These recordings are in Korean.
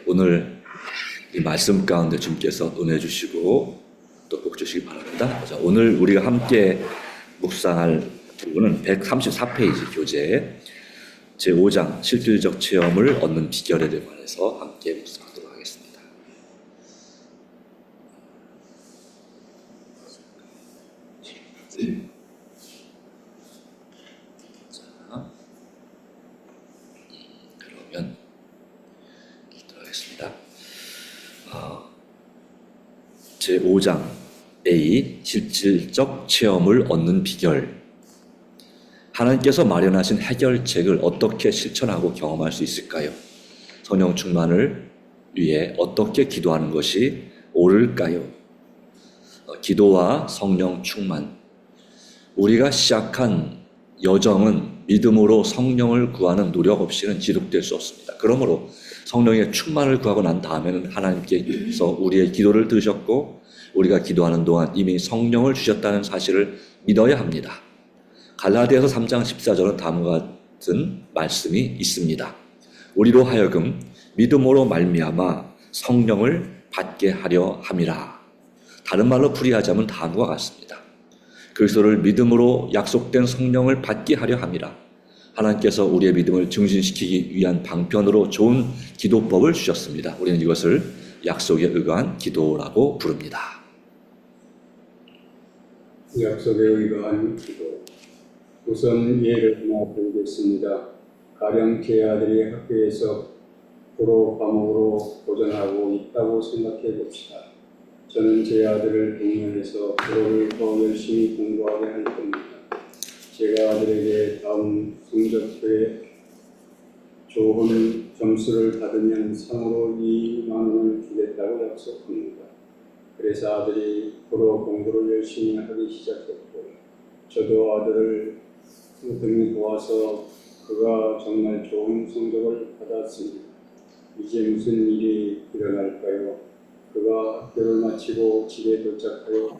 오늘 이 말씀 가운데 주님께서 은혜 주시고 또 복 주시기 바랍니다. 자, 오늘 우리가 함께 묵상할 부분은 134페이지 교재 제5장 실질적 체험을 얻는 비결에 관해서 함께 묵상하도록 하겠습니다. 자, 그러면 기도하겠습니다. 제5장 A 실질적 체험을 얻는 비결. 하나님께서 마련하신 해결책을 어떻게 실천하고 경험할 수 있을까요? 성령 충만을 위해 어떻게 기도하는 것이 옳을까요? 기도와 성령 충만. 우리가 시작한 여정은 믿음으로 성령을 구하는 노력 없이는 지속될 수 없습니다. 그러므로 성령의 충만을 구하고 난 다음에는 하나님께서 우리의 기도를 들으셨고 우리가 기도하는 동안 이미 성령을 주셨다는 사실을 믿어야 합니다. 갈라디아서 3장 14절은 다음과 같은 말씀이 있습니다. 우리로 하여금 믿음으로 말미암아 성령을 받게 하려 함이라. 다른 말로 풀이하자면 다음과 같습니다. 그리스도를 믿음으로 약속된 성령을 받게 하려 함이라. 하나님께서 우리의 믿음을 증진시키기 위한 방편으로 좋은 기도법을 주셨습니다. 우리는 이것을 약속에 의거한 기도라고 부릅니다. 약속에 의거한 기도. 우선 예를 하나 들겠습니다. 가령 제 아들이 학교에서 불어 과목으로 도전하고 있다고 생각해 봅시다. 저는 제 아들을 독려해서 불어를 더 열심히 공부하게 할 겁니다. 제가 아들에게 다음 성적표에 좋은 점수를 받으면 상으로 2만 원을 주겠다고 약속합니다. 그래서 아들이 불어 공부를 열심히 하기 시작했고 저도 아들을 틈틈이 도와서 그가 정말 좋은 성적을 받았습니다. 이제 무슨 일이 일어날까요? 그가 학교를 마치고 집에 도착하여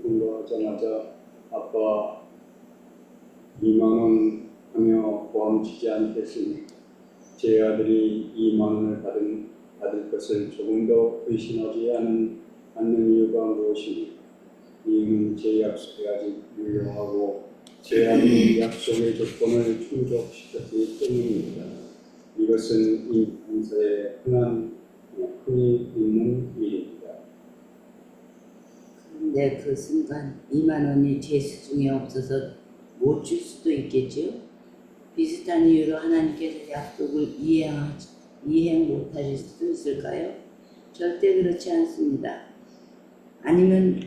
공부하자마자 아빠 2만 원 하며 고함치지 않겠습니까? 제 아들이 2만 원을 받을 것을 조금 더 의심하지 않는 이유가 무엇입니까? 이유는 제 약속이 아직 유효하고 제 아들이 약속의 조건을 충족시켰기 때문입니다. 이것은 이 강사에 흔히 있는 일입니다. 그런데 그 순간 2만 원이 제 수중에 없어서 못 줄 수도 있겠지요. 비슷한 이유로 하나님께서 약속을 이행 못하실 수도 있을까요? 절대 그렇지 않습니다. 아니면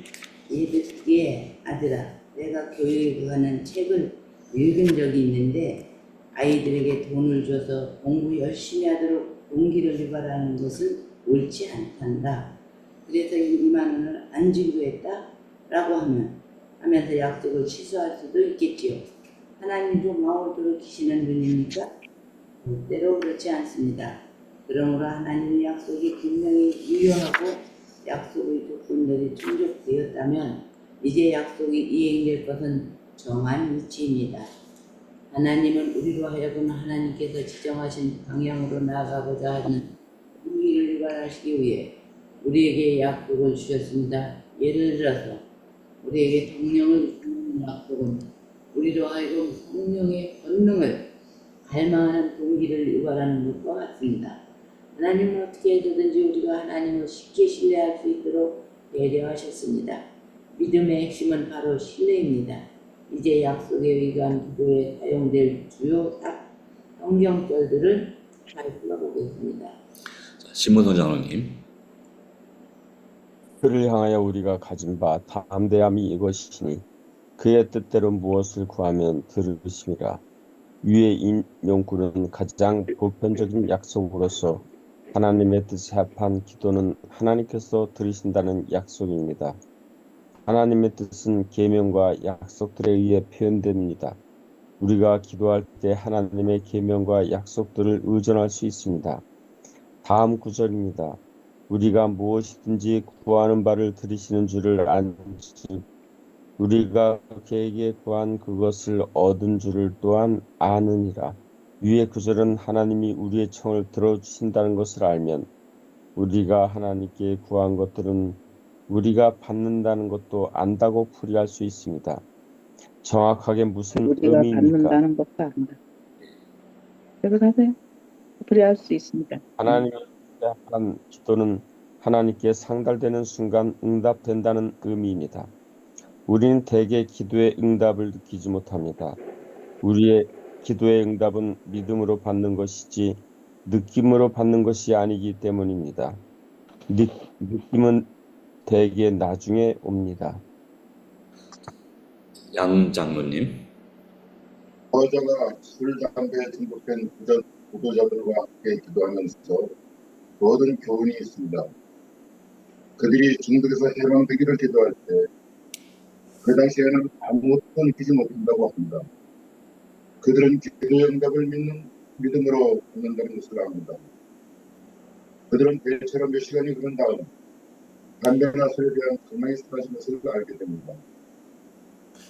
예배에 아들아, 내가 교육에 관한 책을 읽은 적이 있는데 아이들에게 돈을 줘서 공부 열심히 하도록 동기를 유발하는 것은 옳지 않단다. 그래서 2만 원을 안 주기로 했다? 라고 하면서 약속을 취소할 수도 있겠지요. 하나님도 마음을 돌이키시는 분입니까? 때로 그렇지 않습니다. 그러므로 하나님의 약속이 분명히 유효하고 약속의 조건들이 충족되었다면 이제 약속이 이행될 것은 정한 이치입니다. 하나님은 우리로 하여금 하나님께서 지정하신 방향으로 나아가고자 하는 우리를 유발하시기 위해 우리에게 약속을 주셨습니다. 예를 들어서 우리에게 성령을 주는 약속은 우리로 하여금 성령의 권능을 갈망하는 동기를 유발하는 것과 같습니다. 하나님은 어떻게 해서든지 우리가 하나님을 쉽게 신뢰할 수 있도록 배려하셨습니다. 믿음의 핵심은 바로 신뢰입니다. 이제 약속에 의한 기도에 사용될 주요 성경절들을 잘 불러보겠습니다. 신문선 장로님. 그를 향하여 우리가 가진 바 담대함이 이것이니 그의 뜻대로 무엇을 구하면 들으심이라. 위의 인용구는 가장 보편적인 약속으로서 하나님의 뜻에 합한 기도는 하나님께서 들으신다는 약속입니다. 하나님의 뜻은 계명과 약속들에 의해 표현됩니다. 우리가 기도할 때 하나님의 계명과 약속들을 의존할 수 있습니다. 다음 구절입니다. 우리가 무엇이든지 구하는 바를 들으시는 줄을 안즉 우리가 그에게 구한 그것을 얻은 줄을 또한 아느니라. 위의 구절은 하나님이 우리의 청을 들어주신다는 것을 알면 우리가 하나님께 구한 것들은 우리가 받는다는 것도 안다고 풀이할 수 있습니다. 정확하게 무슨 우리가 의미입니까? 받는다는 것도 안다. 계속하세요. 풀이할 수 있습니다. 하나님의 한 기도는 하나님께 상달되는 순간 응답된다는 의미입니다. 우리는 대개 기도의 응답을 느끼지 못합니다. 우리의 기도의 응답은 믿음으로 받는 것이지 느낌으로 받는 것이 아니기 때문입니다. 느낌은 대개 나중에 옵니다. 양 장로님. 여자가 술, 담배에 중독된 구도자들과 함께 기도하면서 모든 교훈이 있습니다. 그들이 중독에서 해방되기를 기도할 때 그 당시에는 아무것도 느끼지 못한다고 합니다. 그들은 기도의 응답을 믿음으로 받는다는 것을 압니다. 그들은 배처럼 몇 시간이 흐른 다음 담배나 술에 대한 강망이 사라진 것을 알게 됩니다.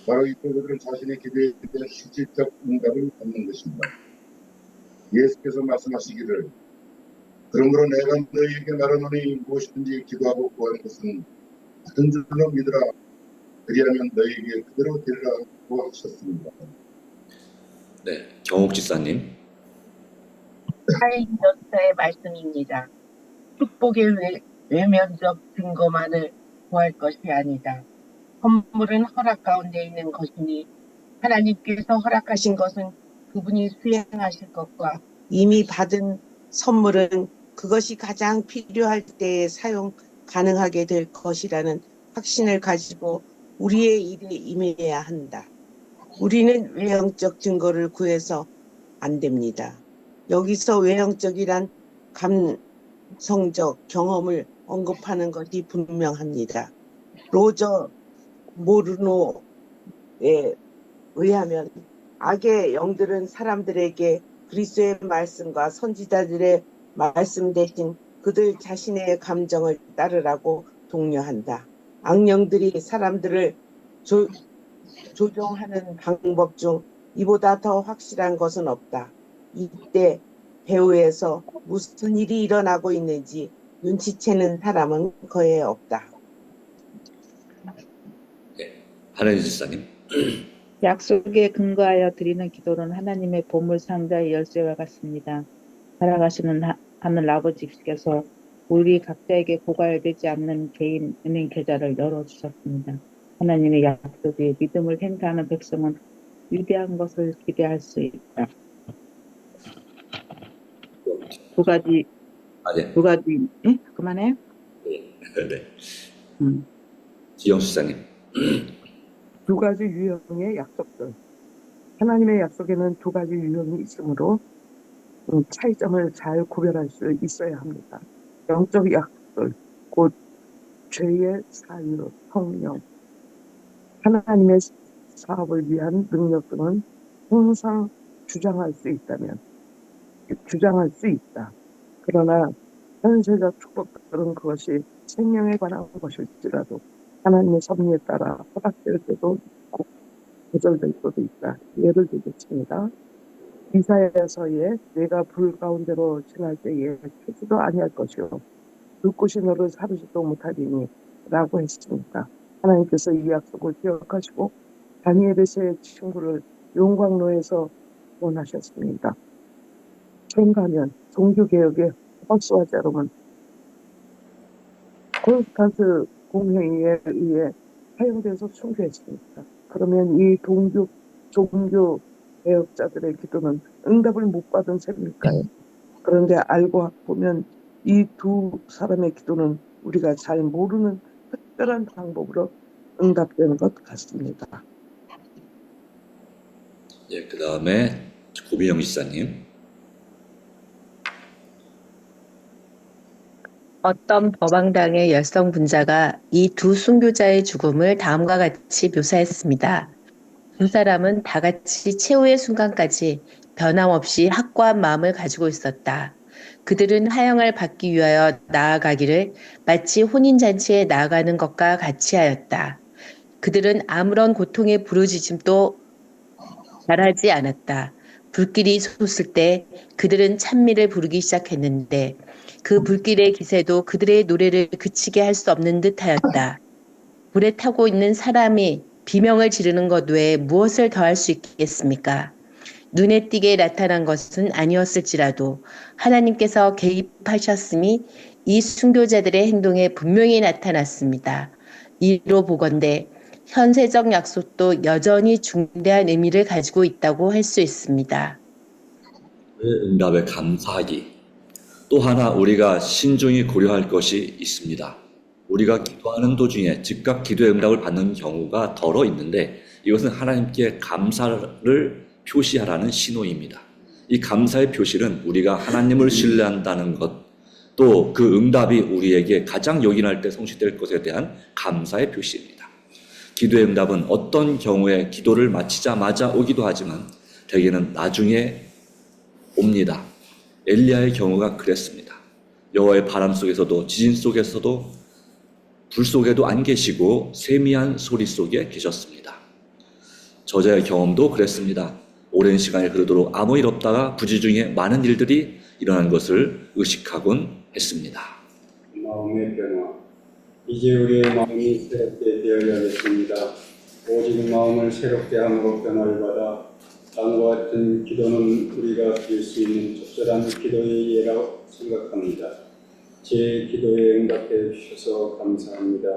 바로 이때 그들은 자신의 기도에 대한 실질적 응답을 받는 것입니다. 예수께서 말씀하시기를 그러므로 내가 너희에게 말하노니 무엇이든지 기도하고 구하는 것은 받은 줄로 믿으라. 그리하면 너희에게 그대로 되리라고 하셨습니다. 네, 경옥 지사님. 사인전서의 말씀입니다. 축복의 외면적 증거만을 구할 것이 아니다. 선물은 허락 가운데 있는 것이니 하나님께서 허락하신 것은 그분이 수행하실 것과 이미 받은 선물은 그것이 가장 필요할 때에 사용 가능하게 될 것이라는 확신을 가지고 우리의 일에 임해야 한다. 우리는 외형적 증거를 구해서 안 됩니다. 여기서 외형적이란 감성적 경험을 언급하는 것이 분명합니다. 로저 모르노에 의하면 악의 영들은 사람들에게 그리스도의 말씀과 선지자들의 말씀 대신 그들 자신의 감정을 따르라고 독려한다. 악령들이 사람들을 조종하는 방법 중 이보다 더 확실한 것은 없다. 이때 배후에서 무슨 일이 일어나고 있는지 눈치채는 사람은 거의 없다. 네, 한혜진 지사님. 약속에 근거하여 드리는 기도는 하나님의 보물 상자의 열쇠와 같습니다. 살아가시는 하늘 아버지께서 우리 각자에게 고갈되지 않는 개인 은행 계좌를 열어주셨습니다. 하나님의 약속에 믿음을 행사하는 백성은 위대한 것을 기대할 수 있다. 두 가지, 예? 그만해요? 네. 지영수 지사님. 두 가지 유형의 약속들. 하나님의 약속에는 두 가지 유형이 있으므로 차이점을 잘 구별할 수 있어야 합니다. 영적 약속들, 곧 죄의 사유, 성령, 하나님의 사업을 위한 능력들은 항상 주장할 수 있다. 그러나 현세적 축복들은 그것이 생명에 관한 것일지라도 하나님의 섭리에 따라 허락될 때도 있고 거절될 때도 있다. 예를 들겠습니다. 이사야서에 내가 불 가운데로 지날 때에 켜지도 아니할 것이요 그 꽃이 너를 사르지도 못하리니 라고 했습니다. 하나님께서 이 약속을 기억하시고 다니엘의 친구를 용광로에서 구원하셨습니다. 처음 가면 종교개혁의 허수아비 여러분 콘스탄스 공회의에 의해 사용돼서 순교했습니다. 그러면 이 종교 개혁자들의 기도는 응답을 못 받은 셈일까요? 그런데 알고 보면 이 두 사람의 기도는 우리가 잘 모르는 특별한 방법으로 응답되는 것 같습니다. 예, 그 다음에 고비영 지사님. 어떤 법왕당의 열성 분자가 이 두 순교자의 죽음을 다음과 같이 묘사했습니다. 두 사람은 다 같이 최후의 순간까지 변함없이 확고한 마음을 가지고 있었다. 그들은 하영을 받기 위하여 나아가기를 마치 혼인잔치에 나아가는 것과 같이 하였다. 그들은 아무런 고통의 부르짖음도 말하지 않았다. 불길이 솟을 때 그들은 찬미를 부르기 시작했는데 그 불길의 기세도 그들의 노래를 그치게 할 수 없는 듯하였다. 불에 타고 있는 사람이 비명을 지르는 것 외에 무엇을 더할 수 있겠습니까? 눈에 띄게 나타난 것은 아니었을지라도 하나님께서 개입하셨음이 이 순교자들의 행동에 분명히 나타났습니다. 이로 보건대 현세적 약속도 여전히 중대한 의미를 가지고 있다고 할 수 있습니다. 응답에 감사하기. 또 하나 우리가 신중히 고려할 것이 있습니다. 우리가 기도하는 도중에 즉각 기도의 응답을 받는 경우가 덜어 있는데 이것은 하나님께 감사를 표시하라는 신호입니다. 이 감사의 표시는 우리가 하나님을 신뢰한다는 것, 또 그 응답이 우리에게 가장 요긴할 때 성취될 것에 대한 감사의 표시입니다. 기도의 응답은 어떤 경우에 기도를 마치자마자 오기도 하지만 대개는 나중에 옵니다. 엘리야의 경우가 그랬습니다. 여호와의 바람 속에서도 지진 속에서도 불 속에도 안 계시고 세미한 소리 속에 계셨습니다. 저자의 경험도 그랬습니다. 오랜 시간이 흐르도록 아무 일 없다가 부지 중에 많은 일들이 일어난 것을 의식하곤 했습니다. 마음의 변화. 이제 우리의 마음이 새롭게 되어야겠습니다. 오직 마음을 새롭게 함으로 변화를 받아 다음과 같은 기도는 우리가 드릴 수 있는 적절한 기도의 예라고 생각합니다. 제 기도에 응답해 주셔서 감사합니다.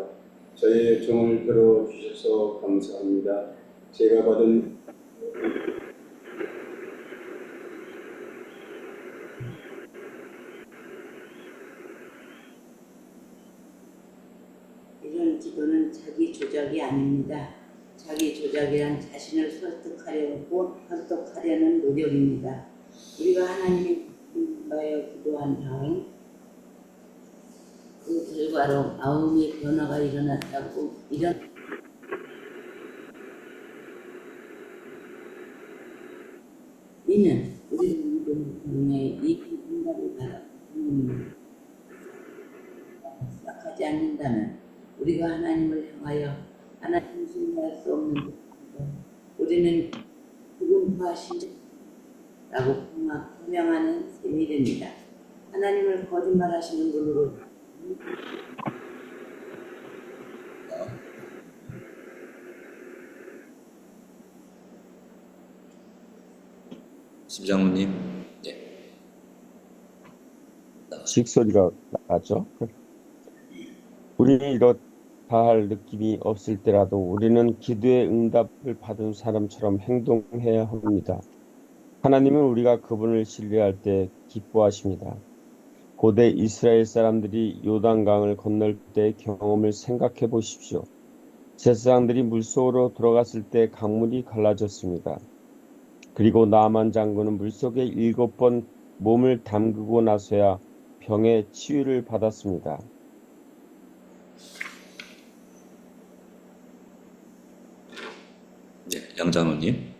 저의 요청을 들어주셔서 감사합니다. 제가 받은 이런 기도는 자기 조작이 아닙니다. 자기 조작이란 자신을 설득하려는 노력입니다. 우리가 하나님의 인하여 기도한 다음 그 결과로 마음의 변화가 일어났다고 이는 우리 분명히 이 인간을 바라 시작하지 않는다면 우리가 하나님을 향하여 하나님을 신뢰할 수 없는 것입니다. 우리는 죽음과 신자라고 표명하는 셈이 됩니다. 하나님을 거짓말하시는 분으로 심장훈님, 식소리가 나죠. 우리는 이렇다 할 느낌이 없을 때라도 우리는 기도의 응답을 받은 사람처럼 행동해야 합니다. 하나님은 우리가 그분을 신뢰할 때 기뻐하십니다. 고대 이스라엘 사람들이 요단강을 건널 때의 경험을 생각해 보십시오. 제사장들이 물속으로 들어갔을 때 강물이 갈라졌습니다. 그리고 나만 장군은 물속에 7번 몸을 담그고 나서야 병의 치유를 받았습니다. 네, 양장로님.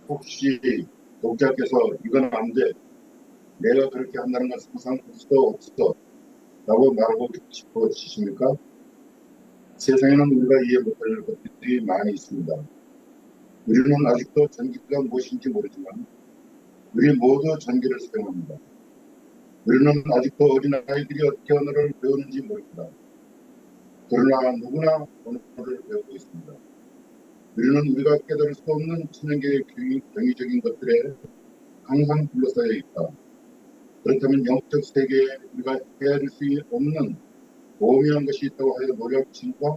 혹시 독자께서 이건 안 돼, 내가 그렇게 한다는 건 상상할 수도 없어 라고 말하고 싶으십니까? 세상에는 우리가 이해 못할 것들이 많이 있습니다. 우리는 아직도 전기가 무엇인지 모르지만 우리 모두 전기를 사용합니다. 우리는 아직도 어린아이들이 어떻게 언어를 배우는지 모릅니다. 그러나 누구나 언어를 배우고 있습니다. 우리는 우리가 깨달을 수 없는 천연계의 경이적인 것들에 항상 둘러싸여 있다. 그렇다면 영적 세계에 우리가 헤아릴 수 없는 오묘한 것이 있다고 하여 노력심과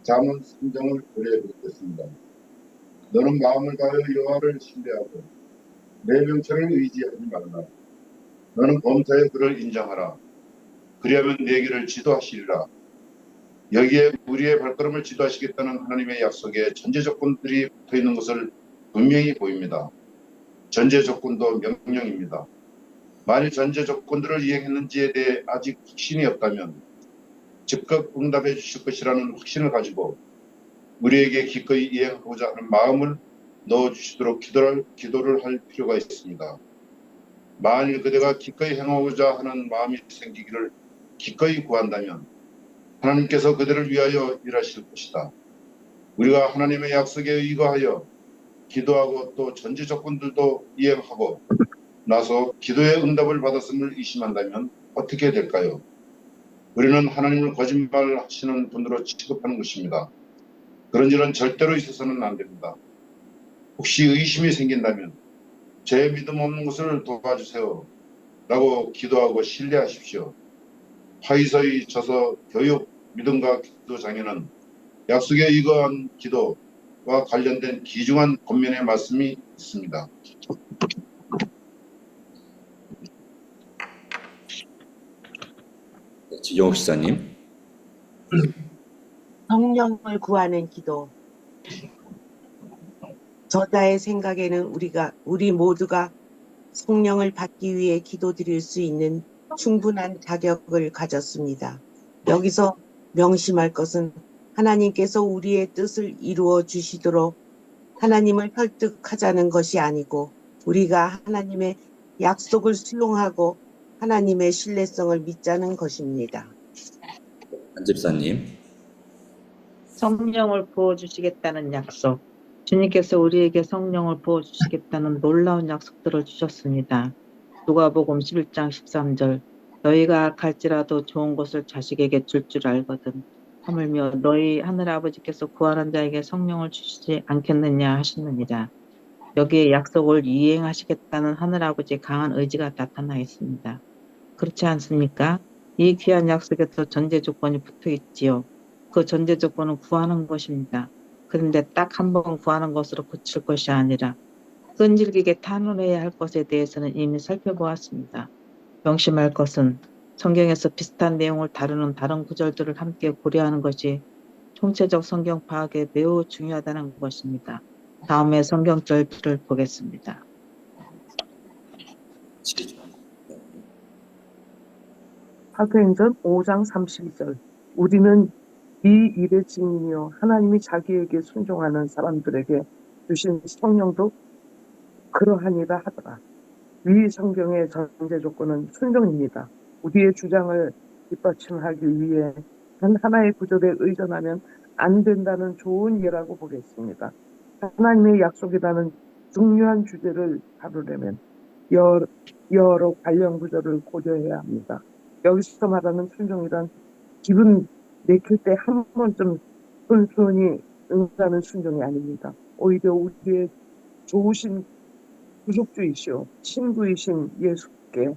잠언 3장을 고려해 보겠습니다. 너는 마음을 다하여 여호와를 신뢰하고 내 명철을 의지하지 말라. 너는 범사에 그를 인정하라. 그리하면 내 길을 지도하시리라. 여기에 우리의 발걸음을 지도하시겠다는 하나님의 약속에 전제 조건들이 붙어있는 것을 분명히 보입니다. 전제 조건도 명령입니다. 만일 전제 조건들을 이행했는지에 대해 아직 확신이 없다면 즉각 응답해 주실 것이라는 확신을 가지고 우리에게 기꺼이 이행하고자 하는 마음을 넣어주시도록 기도를 할 필요가 있습니다. 만일 그대가 기꺼이 행하고자 하는 마음이 생기기를 기꺼이 구한다면 하나님께서 그들을 위하여 일하실 것이다. 우리가 하나님의 약속에 의거하여 기도하고 또 전제 조건들도 이행하고 나서 기도의 응답을 받았음을 의심한다면 어떻게 될까요? 우리는 하나님을 거짓말하시는 분으로 취급하는 것입니다. 그런 일은 절대로 있어서는 안 됩니다. 혹시 의심이 생긴다면 제 믿음 없는 것을 도와주세요 라고 기도하고 신뢰하십시오. 화이서의 저서 교육, 믿음과 기도 장에는 약속에 의거한 기도와 관련된 귀중한 권면의 말씀이 있습니다. 지경욱 시사님. 성령을 구하는 기도. 저자의 생각에는 우리 모두가 성령을 받기 위해 기도드릴 수 있는 충분한 자격을 가졌습니다. 여기서 명심할 것은 하나님께서 우리의 뜻을 이루어 주시도록 하나님을 설득하자는 것이 아니고 우리가 하나님의 약속을 수용하고 하나님의 신뢰성을 믿자는 것입니다. 한 집사님. 성령을 부어주시겠다는 약속. 주님께서 우리에게 성령을 부어주시겠다는 놀라운 약속들을 주셨습니다. 누가복음 11장 13절. 너희가 갈지라도 좋은 것을 자식에게 줄 줄 알거든. 하물며 너희 하늘아버지께서 구하는 자에게 성령을 주시지 않겠느냐 하시느니라. 여기에 약속을 이행하시겠다는 하늘아버지의 강한 의지가 나타나 있습니다. 그렇지 않습니까? 이 귀한 약속에도 전제 조건이 붙어 있지요. 그 전제 조건은 구하는 것입니다. 그런데 딱 한 번 구하는 것으로 그칠 것이 아니라 끈질기게 탄원해야 할 것에 대해서는 이미 살펴보았습니다. 명심할 것은 성경에서 비슷한 내용을 다루는 다른 구절들을 함께 고려하는 것이 총체적 성경 파악에 매우 중요하다는 것입니다. 다음에 성경절들을 보겠습니다. 사도행전 5장 32절. 우리는 이 일의 증인이요 하나님이 자기에게 순종하는 사람들에게 주신 성령도 그러하니라 하더라. 위 성경의 전제 조건은 순종입니다. 우리의 주장을 뒷받침하기 위해 단 하나의 구절에 의존하면 안 된다는 좋은 예라고 보겠습니다. 하나님의 약속이라는 중요한 주제를 다루려면 여러 관련 구절을 고려해야 합니다. 여기서 말하는 순종이란 기분 내킬 때 한 번쯤 순순히 응하는 순종이 아닙니다. 오히려 우리의 좋으신 구속주이시오 친구이신 예수께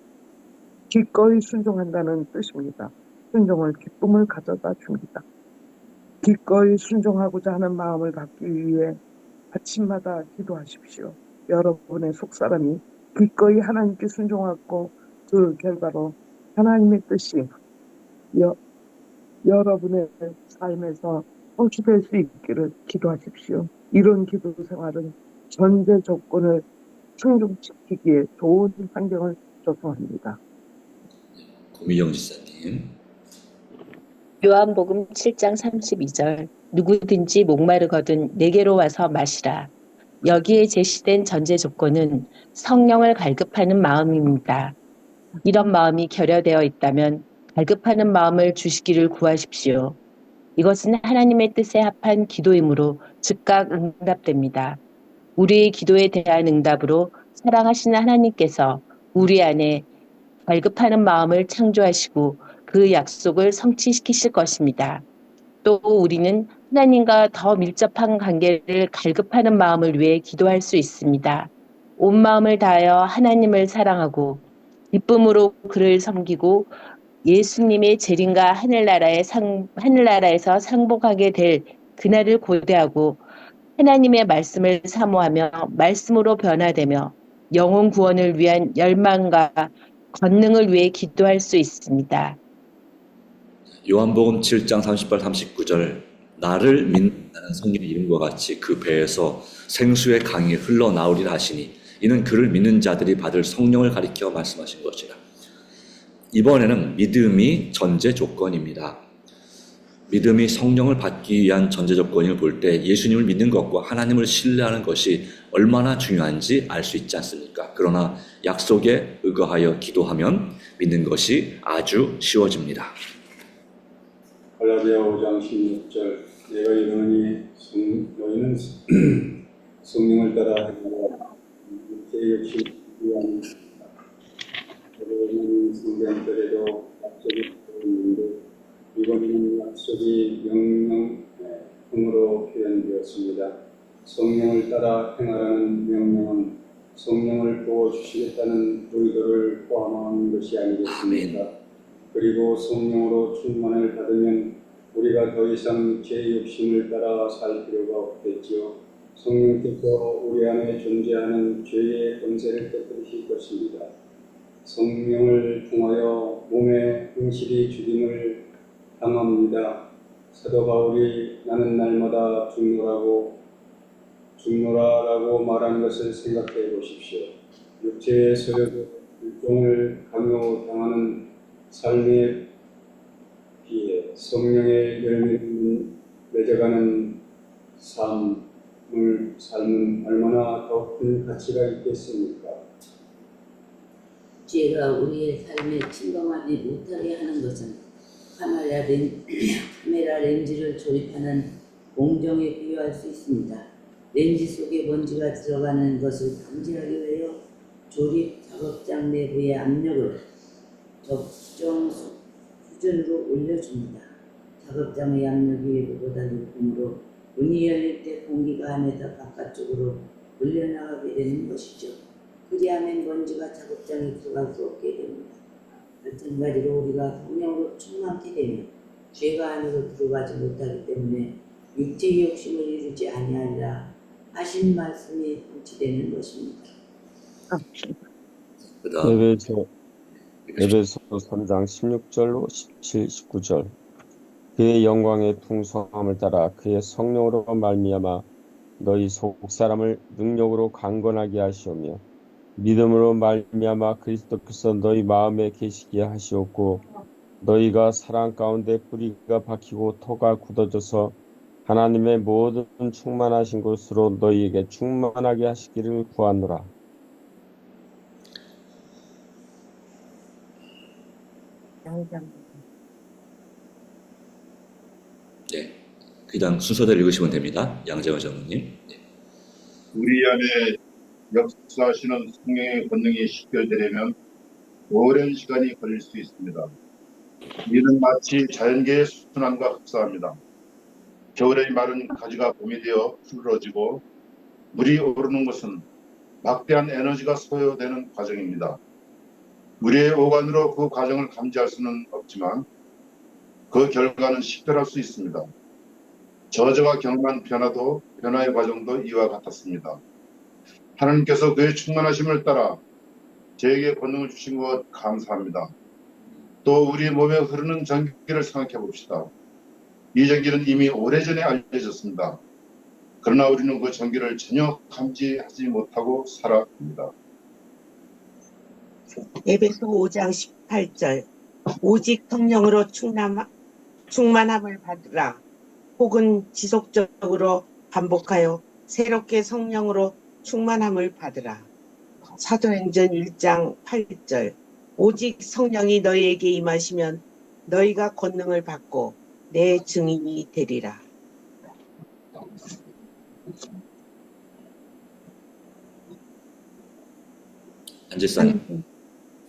기꺼이 순종한다는 뜻입니다. 순종을 기쁨을 가져다 줍니다. 기꺼이 순종하고자 하는 마음을 갖기 위해 아침마다 기도하십시오. 여러분의 속사람이 기꺼이 하나님께 순종하고 그 결과로 하나님의 뜻이 여러분의 삶에서 성취될 수 있기를 기도하십시오. 이런 기도 생활은 전제 조건을 충족시키기에 좋은 환경을 조성합니다. 고미영 지사님. 요한복음 7장 32절. 누구든지 목마르거든 내게로 와서 마시라. 여기에 제시된 전제 조건은 성령을 갈급하는 마음입니다. 이런 마음이 결여되어 있다면 갈급하는 마음을 주시기를 구하십시오. 이것은 하나님의 뜻에 합한 기도이므로 즉각 응답됩니다. 우리의 기도에 대한 응답으로 사랑하시는 하나님께서 우리 안에 갈급하는 마음을 창조하시고 그 약속을 성취시키실 것입니다. 또 우리는 하나님과 더 밀접한 관계를 갈급하는 마음을 위해 기도할 수 있습니다. 온 마음을 다하여 하나님을 사랑하고 기쁨으로 그를 섬기고 예수님의 재림과 하늘나라에서 상복하게 될 그날을 고대하고 하나님의 말씀을 사모하며 말씀으로 변화되며 영혼 구원을 위한 열망과 권능을 위해 기도할 수 있습니다. 요한복음 7장 38, 39절. 나를 믿는다는 성령의 이름과 같이 그 배에서 생수의 강이 흘러나오리라 하시니 이는 그를 믿는 자들이 받을 성령을 가리켜 말씀하신 것이라. 이번에는 믿음이 전제 조건입니다. 믿음이 성령을 받기 위한 전제 조건을 볼 때 예수님을 믿는 것과 하나님을 신뢰하는 것이 얼마나 중요한지 알 수 있지 않습니까? 그러나 약속에 의거하여 기도하면 믿는 것이 아주 쉬워집니다. 갈라디아 5장 16절. 내가 이르노니 너희는 성령을 따라 행하여 육체의 욕심을 위한 여러분 성경들에도 약속이 있는데 이번에는 약속이 명령으로 표현되었습니다. 성령을 따라 행하라는 명령은 성령을 부어주시겠다는 의도를 포함한 것이 아니겠습니까? 그리고 성령으로 충만을 받으면 우리가 더 이상 제 욕심을 따라 살 필요가 없겠지요. 성령께서 우리 안에 존재하는 죄의 권세를 깨뜨리실 것입니다. 성령을 통하여 몸에 흥실이 죽임을 당합니다. 사도 바울이 나는 날마다 죽노라라고 말한 것을 생각해 보십시오. 육체의 소욕, 일종을 강요당하는 삶에 비해 성령의 열매를 맺어가는 삶은 얼마나 더 큰 가치가 있겠습니까? 죄가 우리의 삶에 침범하지 못하게 하는 것은 카메라 렌즈를 조립하는 공정에 비유할 수 있습니다. 렌즈 속에 먼지가 들어가는 것을 감지하기 위하여 조립 작업장 내부의 압력을 적정 수준으로 올려줍니다. 작업장의 압력이 외부보다 높으므로 문이 열릴 때 공기가 안에서 바깥쪽으로 흘려나가게 되는 것이죠. 그리하면 먼지가 작업장에 들어갈 수 없게 됩니다. 마찬가지로 우리가 성령으로 충만케 되면 죄가 안으로 들어가지 못하기 때문에 육체의 욕심을 이루지 아니하리라 하신 말씀이 성취되는 것입니다. 그다음 에베소 3장 16절로 17, 19절. 그의 영광의 풍성함을 따라 그의 성령으로 말미암아 너희 속사람을 능력으로 강건하게 하시오며 믿음으로 말미암아 그리스도께서 너희 마음에 계시게 하시옵고 너희가 사랑 가운데 뿌리가 박히고 토가 굳어져서 하나님의 모든 충만하신 곳으로 너희에게 충만하게 하시기를 구하노라. 네, 그냥 순서대로 읽으시면 됩니다. 양재원 장로님. 네. 우리 안에 역사하시는 성령의 권능이 식별되려면 오랜 시간이 걸릴 수 있습니다. 이는 마치 자연계의 순환과 흡사합니다. 겨울의 마른 가지가 봄이 되어 푸르러지고 물이 오르는 것은 막대한 에너지가 소요되는 과정입니다. 우리의 오감으로 그 과정을 감지할 수는 없지만 그 결과는 식별할 수 있습니다. 저자가 경험한 변화의 과정도 이와 같았습니다. 하나님께서 그의 충만하심을 따라 저에게 권능을 주신 것 감사합니다. 또 우리 몸에 흐르는 전기를 생각해 봅시다. 이 전기는 이미 오래전에 알려졌습니다. 그러나 우리는 그 전기를 전혀 감지하지 못하고 살아갑니다. 에베소 5장 18절 오직 성령으로 충만함을 받으라. 혹은 지속적으로 반복하여 새롭게 성령으로 충만함을 받으라. 사도행전 1장 8절 오직 성령이 너희에게 임하시면 너희가 권능을 받고 내 증인이 되리라. 안지사님.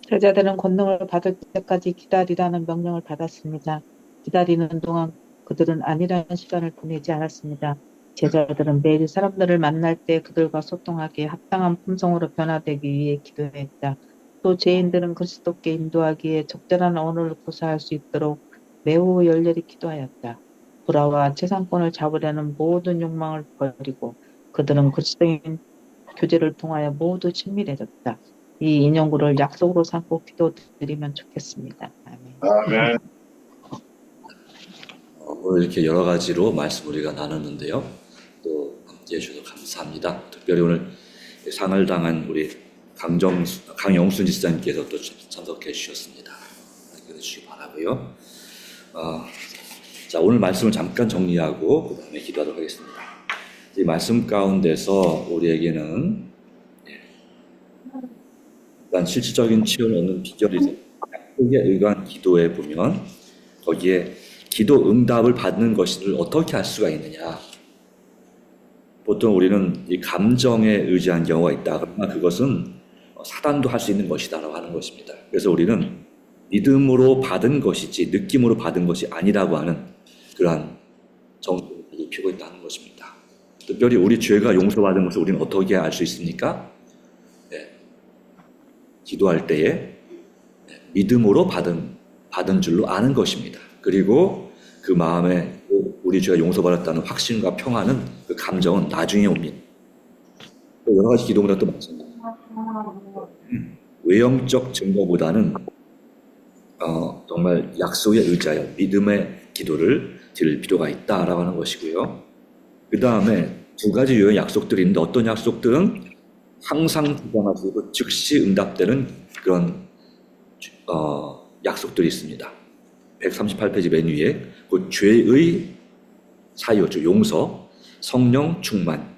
제자들은 권능을 받을 때까지 기다리라는 명령을 받았습니다. 기다리는 동안 그들은 안일한 시간을 보내지 않았습니다. 제자들은 매일 사람들을 만날 때 그들과 소통하기에 합당한 품성으로 변화되기 위해 기도했다. 또 죄인들은 그리스도께 인도하기에 적절한 언어를 구사할 수 있도록 매우 열렬히 기도하였다. 불화와 재산권을 잡으려는 모든 욕망을 버리고 그들은 그리스도인 교제를 통하여 모두 친밀해졌다. 이 인용구를 약속으로 삼고 기도드리면 좋겠습니다. 아멘. 아멘. 오늘 이렇게 여러 가지로 말씀 우리가 나눴는데요. 또 함께 해주셔서 감사합니다. 특별히 오늘 상을 당한 우리 강영순 지사님께서 또 참석해 주셨습니다. 기도해 주시기 바라고요. 자, 오늘 말씀을 잠깐 정리하고 그 다음에 기도하도록 하겠습니다. 이 말씀 가운데서 우리에게는 일단 실질적인 치유를 얻는 비결이 약속에 의한 기도에 보면 거기에 기도 응답을 받는 것을 어떻게 할 수가 있느냐. 보통 우리는 이 감정에 의지한 경우가 있다. 그러나 그것은 사단도 할 수 있는 것이다라고 하는 것입니다. 그래서 우리는 믿음으로 받은 것이지 느낌으로 받은 것이 아니라고 하는 그러한 정신을 입히고 있다는 것입니다. 특별히 우리 죄가 용서받은 것을 우리는 어떻게 알 수 있습니까? 기도할 때에 믿음으로 받은 줄로 아는 것입니다. 그리고 그 마음에 우리 죄가 용서받았다는 확신과 평안은 그 감정은 나중에 옵니다. 또 여러 가지 기도보다 또 마찬가지입니다. 외형적 증거보다는 정말 약속에 의지하여 믿음의 기도를 드릴 필요가 있다라고 하는 것이고요. 그 다음에 두 가지 유형의 약속들이 있는데 어떤 약속들은 항상 주장하시고 즉시 응답되는 그런 약속들이 있습니다. 138페이지 맨 위에 그 죄의 사유, 즉 용서, 성령 충만,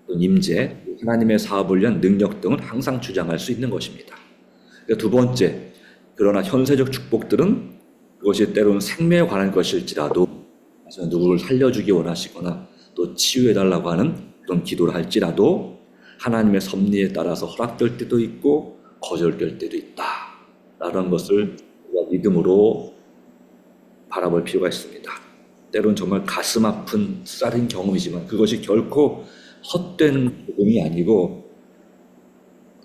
임재, 하나님의 사업을 위한 능력 등은 항상 주장할 수 있는 것입니다. 두 번째, 그러나 현세적 축복들은 그것이 때로는 생명에 관한 것일지라도 누구를 살려주기 원하시거나 또 치유해달라고 하는 그런 기도를 할지라도 하나님의 섭리에 따라서 허락될 때도 있고 거절될 때도 있다 라는 것을 우리가 믿음으로 바라볼 필요가 있습니다. 때로는 정말 가슴 아픈 쌀인 경험이지만 그것이 결코 헛된 복음이 아니고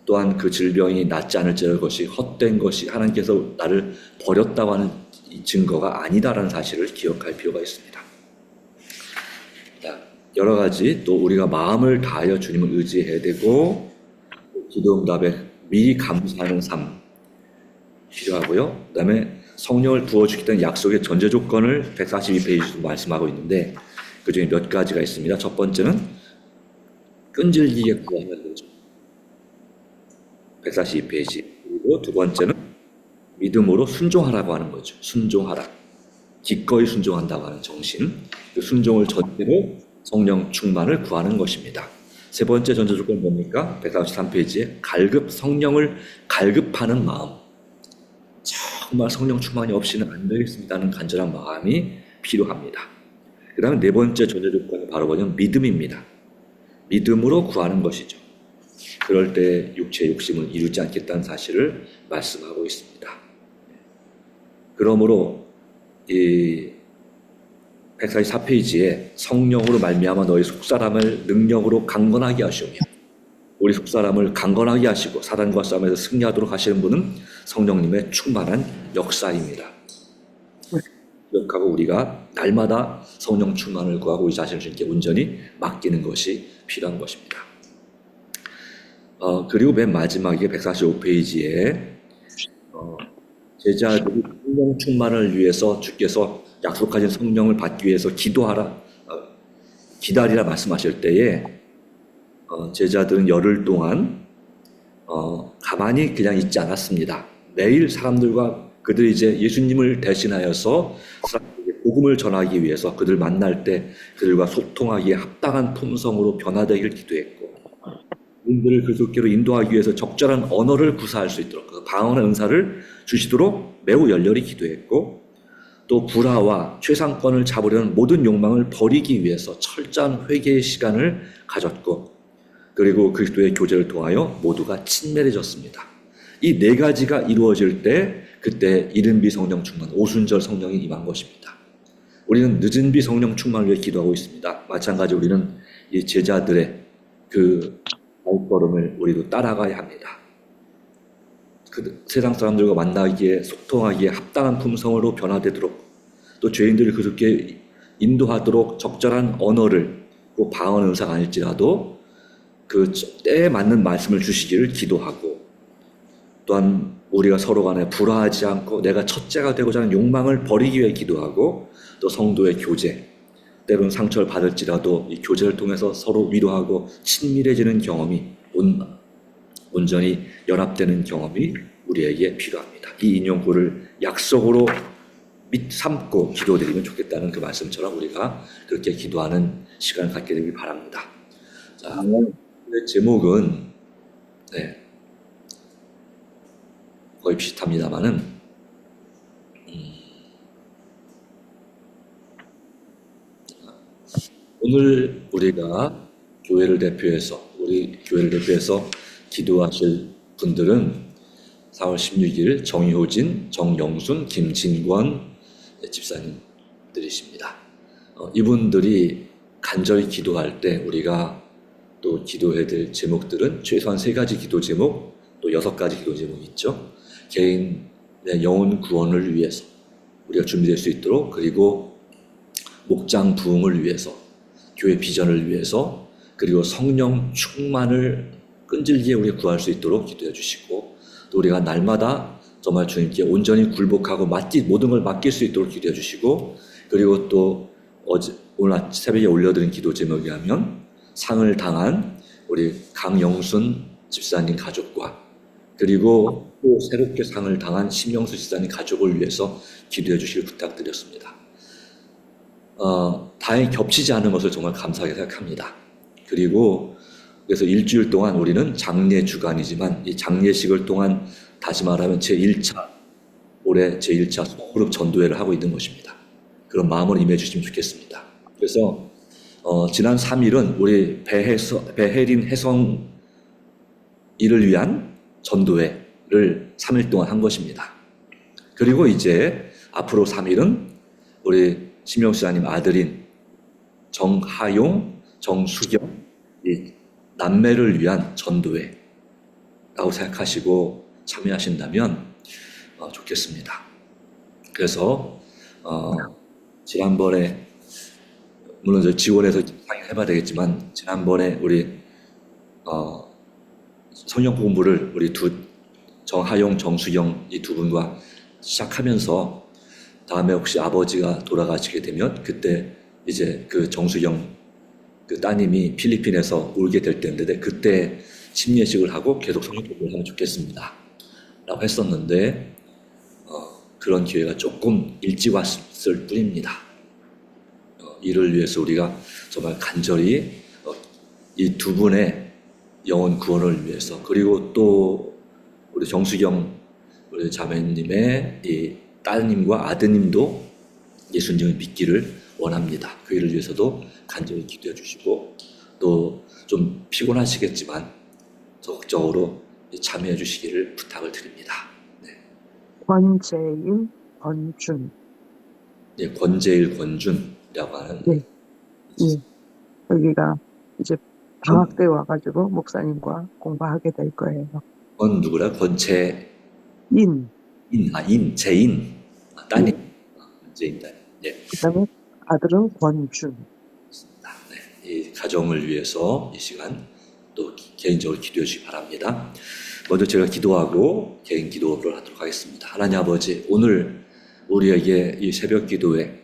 또한 그 질병이 낫지 않을지라도 것이 헛된 것이 하나님께서 나를 버렸다고 하는 증거가 아니다라는 사실을 기억할 필요가 있습니다. 여러 가지 또 우리가 마음을 다하여 주님을 의지해야 되고 기도 응답에 미리 감사하는 삶 필요하고요. 그 다음에 성령을 부어주겠다는 약속의 전제 조건을 142페이지도 말씀하고 있는데 그 중에 몇 가지가 있습니다. 첫 번째는 끈질기게 구하는 거죠. 142페이지. 그리고 두 번째는 믿음으로 순종하라고 하는 거죠. 순종하라. 기꺼이 순종한다고 하는 정신. 그 순종을 전제로 성령 충만을 구하는 것입니다. 세 번째 전제 조건은 뭡니까? 143페이지에 성령을 갈급하는 마음. 정말 성령 충만이 없이는 안 되겠습니다는 간절한 마음이 필요합니다. 그 다음에 네 번째 전제 조건이 바로 뭐냐면 믿음입니다. 믿음으로 구하는 것이죠. 그럴 때 육체의 욕심을 이루지 않겠다는 사실을 말씀하고 있습니다. 그러므로 이 144페이지에 성령으로 말미암아 너희 속사람을 능력으로 강건하게 하시오며 우리 속사람을 강건하게 하시고 사단과 싸움에서 승리하도록 하시는 분은 성령님의 충만한 역사입니다. 기억하고 우리가 날마다 성령 충만을 구하고 우리 자신을 주님께 온전히 맡기는 것이 필요한 것입니다. 그리고 맨 마지막에 145페이지에 제자들이 성령 충만을 위해서 주께서 약속하신 성령을 받기 위해서 기다리라 말씀하실 때에 제자들은 열흘 동안 가만히 그냥 있지 않았습니다. 매일 사람들과 그들이 이제 예수님을 대신하여서 사람들에게 복음을 전하기 위해서 그들 만날 때 그들과 소통하기에 합당한 품성으로 변화되기를 기도했고 그들을 그리스도께로 인도하기 위해서 적절한 언어를 구사할 수 있도록 그 방언의 은사를 주시도록 매우 열렬히 기도했고 또 불화와 최상권을 잡으려는 모든 욕망을 버리기 위해서 철저한 회개의 시간을 가졌고 그리고 그리스도의 교제를 통하여 모두가 친밀해졌습니다. 이 네 가지가 이루어질 때 그때 이른 비 성령 충만, 오순절 성령이 임한 것입니다. 우리는 늦은 비 성령 충만을 위해 기도하고 있습니다. 마찬가지로 우리는 이 제자들의 그 발걸음을 우리도 따라가야 합니다. 그 세상 사람들과 만나기에 소통하기에 합당한 품성으로 변화되도록 또 죄인들을 그렇게 인도하도록 적절한 언어를 그 방언 은사가 아닐지라도 그 때에 맞는 말씀을 주시기를 기도하고 또한 우리가 서로 간에 불화하지 않고 내가 첫째가 되고자 하는 욕망을 버리기 위해 기도하고 또 성도의 교제 때로는 상처를 받을지라도 이 교제를 통해서 서로 위로하고 친밀해지는 경험이 온전히 연합되는 경험이 우리에게 필요합니다. 이 인용구를 약속으로 삼고 기도드리면 좋겠다는 그 말씀처럼 우리가 그렇게 기도하는 시간을 갖게 되길 바랍니다. 자, 제목은 거의 비슷합니다만은 오늘 우리가 교회를 대표해서 우리 교회를 대표해서 기도하실 분들은 4월 16일 정효진, 정영순, 김진권 집사님들이십니다. 이분들이 간절히 기도할 때 우리가 또 기도해야 될 제목들은 최소한 3가지 기도 제목, 또 6가지 기도 제목이 있죠. 개인의 영혼 구원을 위해서 우리가 준비될 수 있도록, 그리고 목장 부흥을 위해서, 교회 비전을 위해서, 그리고 성령 충만을 끈질기게 우리가 구할 수 있도록 기도해 주시고, 또 우리가 날마다 정말 주님께 온전히 굴복하고 모든 걸 맡길 수 있도록 기도해 주시고, 그리고 또 오늘 새벽에 올려드린 기도 제목이 하면 상을 당한 우리 강영순 집사님 가족과, 그리고 또 새롭게 상을 당한 심영수 집사님 가족을 위해서 기도해 주시길 부탁드렸습니다. 다행히 겹치지 않은 것을 정말 감사하게 생각합니다. 그리고 그래서 일주일 동안 우리는 장례 주간이지만 이 장례식을 동안 다시 말하면 올해 제1차 소그룹 전도회를 하고 있는 것입니다. 그런 마음을 임해 주시면 좋겠습니다. 그래서 지난 3일은 우리 배혜린 혜성 이를 위한 전도회를 3일 동안 한 것입니다. 그리고 이제 앞으로 3일은 우리 심영수 사님 아들인 정하용, 정수경 이 남매를 위한 전도회라고 생각하시고 참여하신다면 좋겠습니다. 그래서 지난번에 물론 저 지원해서 상의해봐야 되겠지만, 지난번에 우리 성경 공부를 우리 정하용, 정수경 이 두 분과 시작하면서 다음에 혹시 아버지가 돌아가시게 되면 그때 이제 그 정수경 그 따님이 필리핀에서 울게 될 때인데 그때 침례식을 하고 계속 성경 공부를 하면 좋겠습니다 라고 했었는데 그런 기회가 조금 일찍 왔을 뿐입니다. 이를 위해서 우리가 정말 간절히 이 두 분의 영혼 구원을 위해서, 그리고 또 우리 정수경 우리 자매님의 이 따님과 아드님도 예수님을 믿기를 원합니다. 그 일을 위해서도 간절히 기도해 주시고, 또 좀 피곤하시겠지만 적극적으로 참여해 주시기를 부탁을 드립니다. 네. 권재일, 권준. 네, 권재일, 권준이라고 하는. 네. 예. 여기가 이제 방학 때 와가지고 목사님과 공부하게 될 거예요. 누구라? 권재인. 재인. 따님. 권재인 따님. 네. 그다음에 아들은 권준. 네. 이 가정을 위해서 이 시간 또 개인적으로 기도해 주시기 바랍니다. 먼저 제가 기도하고 개인 기도를 하도록 하겠습니다. 하나님 아버지, 오늘 우리에게 이 새벽 기도에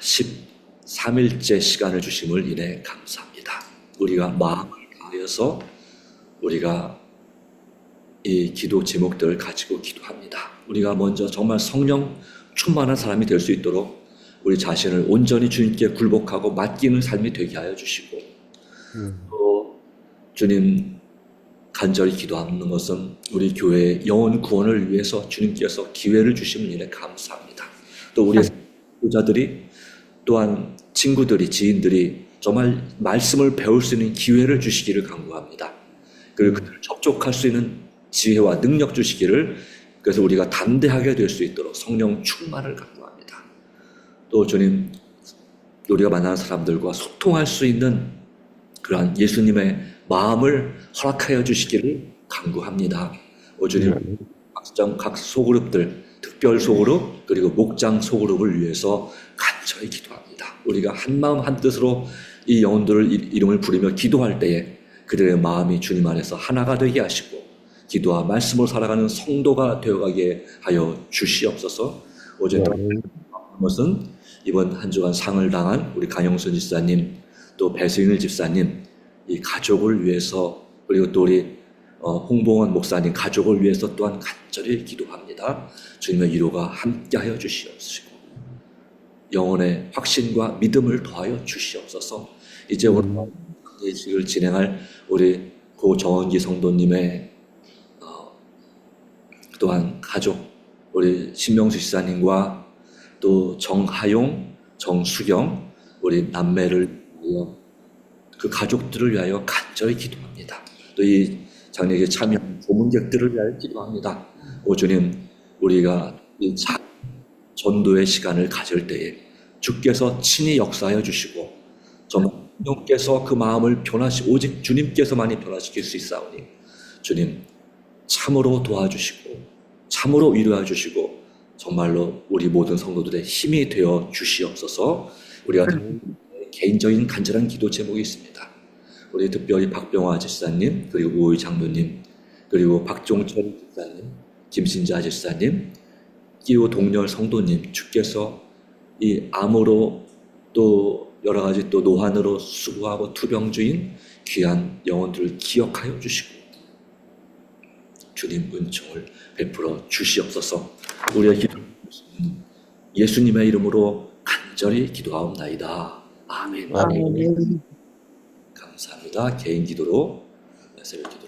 13일째 시간을 주심을 인해 감사합니다. 우리가 마음을 다하여서 우리가 이 기도 제목들을 가지고 기도합니다. 우리가 먼저 정말 성령 충만한 사람이 될 수 있도록 우리 자신을 온전히 주님께 굴복하고 맡기는 삶이 되게 하여 주시고, 또 주님 간절히 기도하는 것은 우리 교회의 영혼 구원을 위해서 주님께서 기회를 주심을 인해 감사합니다. 또 우리 교자들이 또한 친구들이, 지인들이 정말 말씀을 배울 수 있는 기회를 주시기를 간구합니다. 그리고 그들을 접촉할 수 있는 지혜와 능력 주시기를, 그래서 우리가 담대하게 될 수 있도록 성령 충만을 간구합니다. 또 주님, 우리가 만나는 사람들과 소통할 수 있는 그러한 예수님의 마음을 허락하여 주시기를 간구합니다. 주님, 각 소그룹들, 특별 소그룹, 그리고 목장 소그룹을 위해서 간절히 기도합니다. 우리가 한 마음 한 뜻으로 이 영혼들을 이름을 부르며 기도할 때에 그들의 마음이 주님 안에서 하나가 되게 하시고 기도와 말씀으로 살아가는 성도가 되어가게 하여 주시옵소서. 어제 것은 이번 한 주간 상을 당한 우리 강영순 집사님, 또 배수인을 집사님 이 가족을 위해서, 그리고 또 우리 홍봉원 목사님 가족을 위해서 또한 간절히 기도합니다. 주님의 위로가 함께하여 주시옵시고 영혼의 확신과 믿음을 더하여 주시옵소서. 이제 오늘 예식을 진행할 우리 고 정원기 성도님의 또한 가족, 우리 신명수 집사님과 또 정하용, 정수경 우리 남매를 위하여, 그 가족들을 위하여 간절히 기도합니다. 또 이 장례에 참여한 고문객들을 위하여 기도합니다. 오 주님, 우리가 이 전도의 시간을 가질 때에 주께서 친히 역사하여 주시고 정말 주님께서 그 마음을 오직 주님께서만이 변화시킬 수 있사오니 주님 참으로 도와주시고 참으로 위로해 주시고 정말로 우리 모든 성도들의 힘이 되어 주시옵소서. 우리가 개인적인 간절한 기도 제목이 있습니다. 우리 특별히 박병화 집사님, 그리고 우의 장로님, 그리고 박종철 집사님, 김신자 집사님, 끼우 동열 성도님, 주께서 이 암으로 또 여러 가지 또 노환으로 수고하고 투병주인 귀한 영혼들을 기억하여 주시고 주님 은총을 베풀어 주시옵소서. 우리의 기도를 예수님의 이름으로 간절히 기도하옵나이다. 아멘. 아멘. 감사합니다. 개인 기도로 새벽 기도.